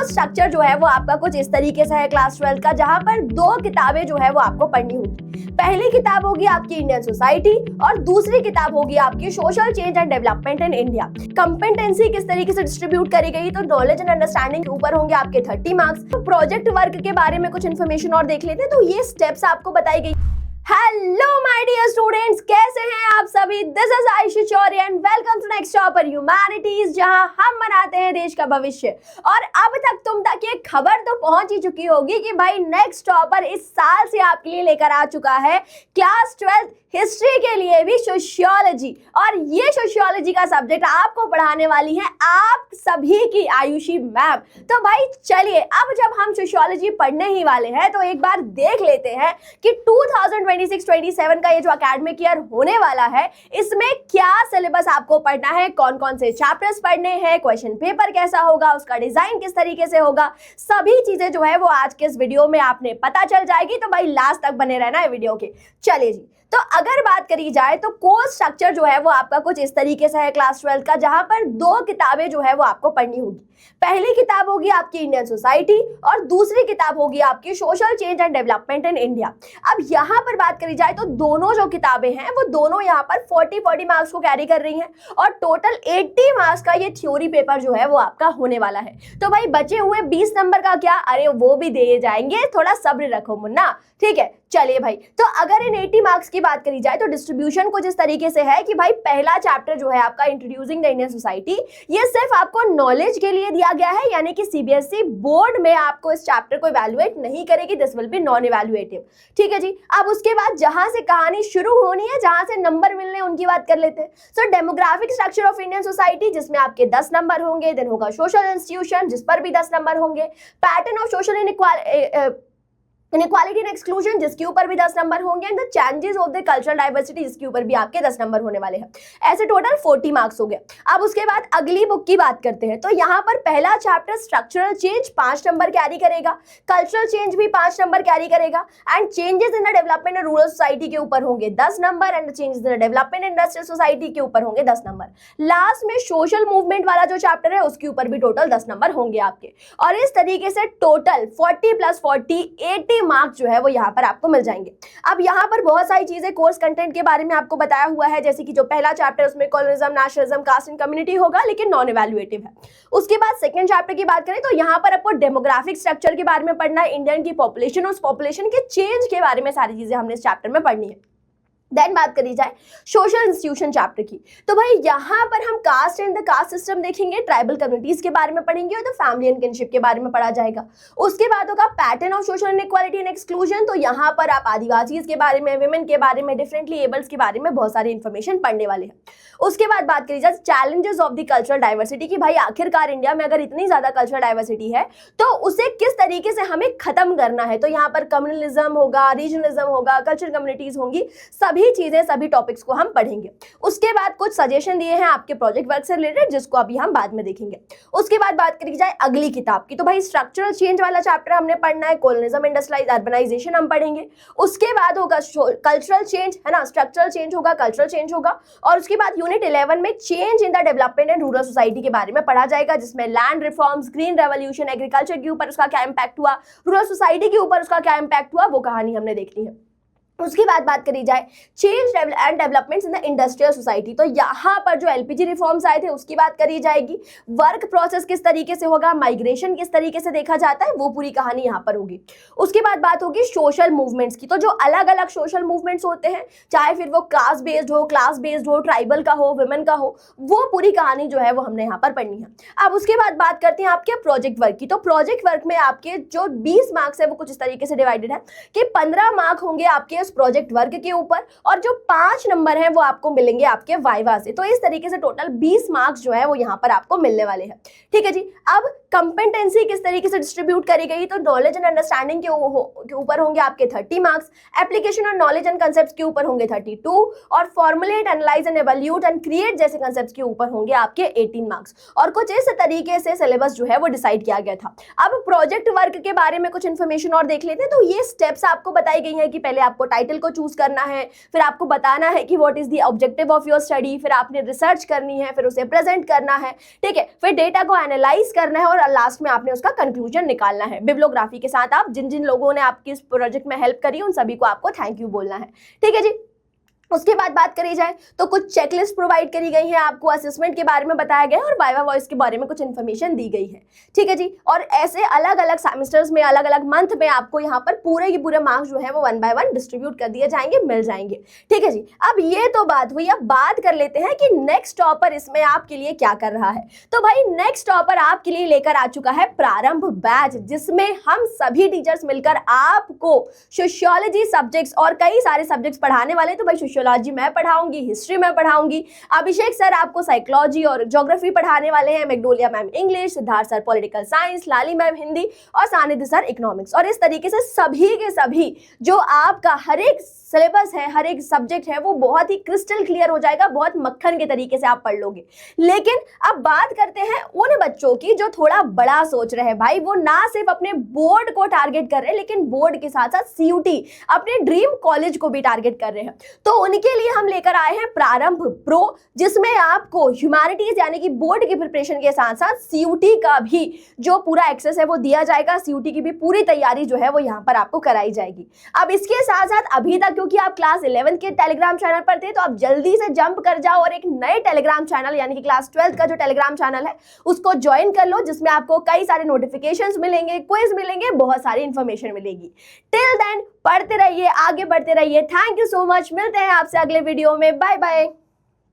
Course structure जो है वो आपका कुछ इस तरीके से है क्लास 12 का, जहां पर 2 किताबें जो है वो आपको पढ़नी होगी। पहली किताब होगी आपकी इंडियन सोसाइटी और दूसरी किताब होगी आपकी social change and development in India. Competency किस तरीके से डिस्ट्रीब्यूट करी गई, तो नॉलेज एंड अंडरस्टैंडिंग के ऊपर होंगे आपके 30 मार्क्स। तो प्रोजेक्ट वर्क के बारे में कुछ इन्फॉर्मेशन और देख लेते हैं। तो ये स्टेप्स आपको बताई गई। हेलो माय डियर स्टूडेंट्स, कैसे हैं आप सभी? This is Ayushi Chauri and welcome to Next Topper humanities, जहां हम बनाते हैं देश का भविष्य। और अब तक तुम तक ये खबर तो पहुंच ही चुकी होगी कि भाई नेक्स्ट टॉपर इस साल से आपके लिए लेकर आ चुका है क्लास 12 हिस्ट्री के लिए भी सोशियोलॉजी। और ये सोशियोलॉजी का सब्जेक्ट आपको पढ़ाने वाली है आप सभी की आयुषी मैम। तो भाई चलिए, अब जब हम सोशियोलॉजी पढ़ने ही वाले हैं तो एक बार देख लेते हैं कि 2026-27 का ये जो एकेडमिक ईयर होने वाला है, इसमें क्या सिलेबस आपको पढ़ना है, कौन कौन से चैप्टर्स पढ़ने हैं, क्वेश्चन पेपर कैसा होगा, उसका डिजाइन किस तरीके से होगा, सभी चीजें जो है वो आज के इस वीडियो में आपने पता चल जाएगी। तो भाई लास्ट तक बने रहना है वीडियो के। चलिए जी, तो अगर बात करी जाए तो कोर्स स्ट्रक्चर जो है वो आपका कुछ इस तरीके से है क्लास 12 का, जहां पर 2 किताबें जो है वो आपको पढ़नी होगी। पहली किताब होगी आपकी इंडियन सोसाइटी और दूसरी किताब होगी आपकी social change and development in India. अब यहाँ पर बात करी जाए तो दोनों जो किताबें हैं वो दोनों यहाँ पर 40 मार्क्स को कैरी कर रही हैं और टोटल 80 मार्क्स का ये थ्योरी पेपर जो है वो आपका होने वाला है। तो भाई बचे हुए 20 नंबर का क्या, अरे वो भी दिए जाएंगे, थोड़ा सब्र रखो मुन्ना, ठीक है। चलिए भाई, तो अगर इन 80 मार्क्स की बात करी जाए तो डिस्ट्रीब्यूशन कुछ इस तरीके से है कि भाई पहला चैप्टर जो है आपका इंट्रोड्यूसिंग द इंडियन सोसाइटी, ये सिर्फ आपको नॉलेज के लिए दिया गया है, यानी कि सीबीएसई बोर्ड में आपको इस चैप्टर को इवैल्यूएट नहीं करेगी, this will be non evaluative, ठीक है जी। अब उसके बाद जहां से कहानी शुरू होनी है, जहां से नंबर मिलने उनकी बात कर लेते हैं। So demographic structure of Indian society, जिसमें आपके 10 नंबर होंगे। देन होगा सोशल इंस्टीट्यूशन, जिस पर भी 10 नंबर होंगे। Pattern of social inequality and exclusion, जिसके ऊपर भी 10 नंबर होंगे। And the changes of the cultural diversity, जिसके ऊपर भी आपके 10 नंबर होने वाले हैं। ऐसे टोटल 40 मार्क्स हो गए। अब उसके बाद अगली बुक की बात करते हैं। तो यहाँ पर पहला chapter structural change 5 number carry करेगा, कल्चरल चेंज भी 5 नंबर कैरी करेगा, and changes in the development and rural society के ऊपर होंगे 10 number, and changes in the development industrial society के ऊपर होंगे 10 नंबर। लास्ट में सोशल मूवमेंट वाला जो चैप्टर है उसके ऊपर भी टोटल 10 नंबर होंगे आपके। और इस तरीके से टोटल 40 + 40 80 मार्क्स जो है वो यहाँ पर आपको मिल जाएंगे। अब यहाँ पर बहुत सारी चीजें कोर्स कंटेंट के बारे में आपको बताया हुआ है, जैसे कि जो पहला चैप्टर उसमें colonialism, nationalism, caste and community होगा, लेकिन नॉन इवैल्यूएटिव है। उसके बाद सेकंड चैप्टर की बात करें तो यहाँ पर आपको डेमोग्राफिक स्ट्रक्चर के बारे में पढ़ना है, इंडियन की पॉपुलेशन और उस पॉपुलेशन के चेंज के बारे में सारी चीजें हमने इस चैप्टर में पढ़नी है। देन बात करी जाए सोशल इंस्टीट्यूशन चैप्टर की, तो भाई यहाँ पर हम caste and the caste system देखेंगे, ट्राइबल कम्युनिटीज के बारे में पढ़ेंगे और द फैमिली एंड किनशिप के बारे में पढ़ा जाएगा। उसके बाद होगा pattern of social inequality and exclusion, तो यहाँ पर आप आदिवासी के बारे में, वुमेन के बारे में, डिफरेंटली एबल्स के बारे में बहुत सारी इंफॉर्मेशन पढ़ने वाले हैं। उसके बाद बात करी जाए challenges of the cultural diversity की, भाई आखिरकार इंडिया में अगर इतनी ज्यादा कल्चरल डाइवर्सिटी है तो उसे किस तरीके से हमें खत्म करना है। तो यहाँ पर कम्युनलिज्म होगा, रीजनलिज्म होगा, कल्चरल कम्युनिटीज होंगी, सभी चीजें, सभी टॉपिक्स को हम पढ़ेंगे। उसके बाद कुछ सजेशन दिए हैं आपके प्रोजेक्ट वर्क से रिलेटेड, जिसको अभी हम बाद में देखेंगे। उसके बाद बात करी जाए अगली किताब की, तो भाई स्ट्रक्चरल चेंज वाला चैप्टर हमने पढ़ना है, कॉलोनिज्म, इंडस्ट्रियलाइज, अर्बनाइजेशन हम पढ़ेंगे। उसके बाद होगा कल्चरल चेंज, है ना, स्ट्रक्चरल चेंज होगा, कल्चरल चेंज होगा। और उसके बाद यूनिट 11 में change in the development and rural society के बारे में पढ़ा जाएगा, जिसमें land reforms, green revolution, agriculture के ऊपर उसका क्या इंपैक्ट हुआ, रूरल सोसाइटी के ऊपर उसका क्या इंपैक्ट हुआ, वो कहानी हमने देखनी है। उसके बाद बात करी जाए change and developments in the industrial society, तो यहाँ पर जो एलपीजी रिफॉर्म्स आए थे उसकी बात करी जाएगी। वर्क प्रोसेस किस तरीके से होगा, माइग्रेशन किस तरीके से देखा जाता है, वो पूरी कहानी यहाँ पर होगी। उसके बाद बात होगी सोशल मूवमेंट्स की, तो जो अलग अलग सोशल मूवमेंट्स होते हैं, चाहे फिर वो कास्ट बेस्ड हो, क्लास बेस्ड हो, ट्राइबल का हो, वुमेन का हो, वो पूरी कहानी जो है वो हमने यहाँ पर पढ़नी है। अब उसके बाद बात करते हैं आपके प्रोजेक्ट वर्क की, तो प्रोजेक्ट वर्क में आपके जो 20 मार्क्स है वो कुछ इस तरीके से डिवाइडेड है कि 15 मार्क होंगे आपके प्रोजेक्ट वर्क के ऊपर और जो 5 नंबर हैं वो आपको मिलेंगे आपके वाइवा से। तो इस तरीके से टोटल 20 मार्क्स जो है वो यहाँ पर आपको मिलने वाले हैं, ठीक है जी। अब कंपेटेंसी किस तरीके से डिस्ट्रीब्यूट करी गई, तो नॉलेज एंड अंडरस्टैंडिंग के ऊपर होंगे आपके 30 मार्क्स, एप्लीकेशन और नॉलेज एंड कंसेप्ट्स के ऊपर होंगे 32, और formulate, analyse and evaluate and create जैसे कंसेप्ट्स के ऊपर होंगे आपके 18 मार्क्स। और कुछ इस तरीके से सिलेबस जो है वो डिसाइड किया गया था। अब प्रोजेक्ट वर्क के बारे में कुछ इन्फॉर्मेशन और देख लेते हैं। तो ये स्टेप्स आपको बताई गई है कि पहले आपको टाइटल को चूज करना है, फिर आपको बताना है कि what is the objective of your study, फिर आपने रिसर्च करनी है, फिर उसे प्रेजेंट करना है, ठीक है, फिर डेटा को एनालाइज करना है और लास्ट में आपने उसका कंक्लूजन निकालना है। बिब्लियोग्राफी के साथ आप जिन जिन लोगों ने आपकी इस प्रोजेक्ट में हेल्प करी उन सभी को आपको थैंक यू बोलना है, ठीक है जी। उसके बाद बात करी जाए तो कुछ चेकलिस्ट प्रोवाइड करी गई है, आपको असेसमेंट के बारे में बताया गया है और वाइवा वॉइस के बारे में कुछ इन्फॉर्मेशन दी गई है, ठीक है जी। और ऐसे अलग अलग सेमेस्टर्स में अलग अलग मंथ में आपको यहाँ पर पूरे के पूरे मार्क्स जो है वो 1 बाय 1 डिस्ट्रीब्यूट कर दिए जाएंगे, मिल जाएंगे, ठीक है जी। अब ये तो बात हुई, अब बात कर लेते हैं कि नेक्स्ट टॉपर इसमें आपके लिए क्या कर रहा है। तो भाई नेक्स्ट टॉपर आपके लिए लेकर आ चुका है प्रारंभ बैच, जिसमें हम सभी टीचर्स मिलकर आपको सोशियोलॉजी सब्जेक्ट्स और कई सारे सब्जेक्ट्स पढ़ाने वाले। तो भाई सोशियोलॉजी मैं पढ़ाऊंगी, हिस्ट्री मैं पढ़ाऊंगी, अभिषेक सर आपको साइकोलॉजी और ज्योग्राफी पढ़ाने वाले हैं, Magnolia ma'am English, Siddharth sir political science, Lali ma'am Hindi और सानिध्य सर इकोनॉमिक्स। और इस तरीके से सभी के सभी जो आपका हर एक सिलेबस है, हर एक सब्जेक्ट है, वो बहुत ही क्रिस्टल क्लियर हो जाएगा, बहुत मक्खन के तरीके से आप पढ़ लोगे। लेकिन अब बात करते हैं उन बच्चों की जो थोड़ा बड़ा सोच रहे हैं, भाई वो ना सिर्फ अपने बोर्ड को टारगेट कर रहे हैं, लेकिन बोर्ड के साथ साथ सीयूटी अपने ड्रीम कॉलेज को भी टारगेट कर रहे हैं। तो उनके लिए हम लेकर आए हैं प्रारंभ प्रो, जिसमें आपको ह्यूमैनिटीज यानी कि बोर्ड की प्रिपरेशन के साथ साथ सीयूटी का भी जो पूरा एक्सेस है वो दिया जाएगा, सीयूटी की भी पूरी तैयारी जो है वो यहाँ पर आपको कराई जाएगी। अब इसके साथ साथ अभी तक क्योंकि आप क्लास 11 के टेलीग्राम चैनल पर थे, तो आप जल्दी से जंप कर जाओ और एक नए टेलीग्राम चैनल यानी कि क्लास 12 का जो टेलीग्राम चैनल है उसको ज्वाइन कर लो, जिसमें आपको कई सारे नोटिफिकेशंस मिलेंगे, क्विज मिलेंगे, बहुत सारी इंफॉर्मेशन मिलेगी। टिल देन पढ़ते रहिए, आगे बढ़ते रहिए। थैंक यू सो मच, मिलते हैं आपसे अगले वीडियो में, बाय बाय।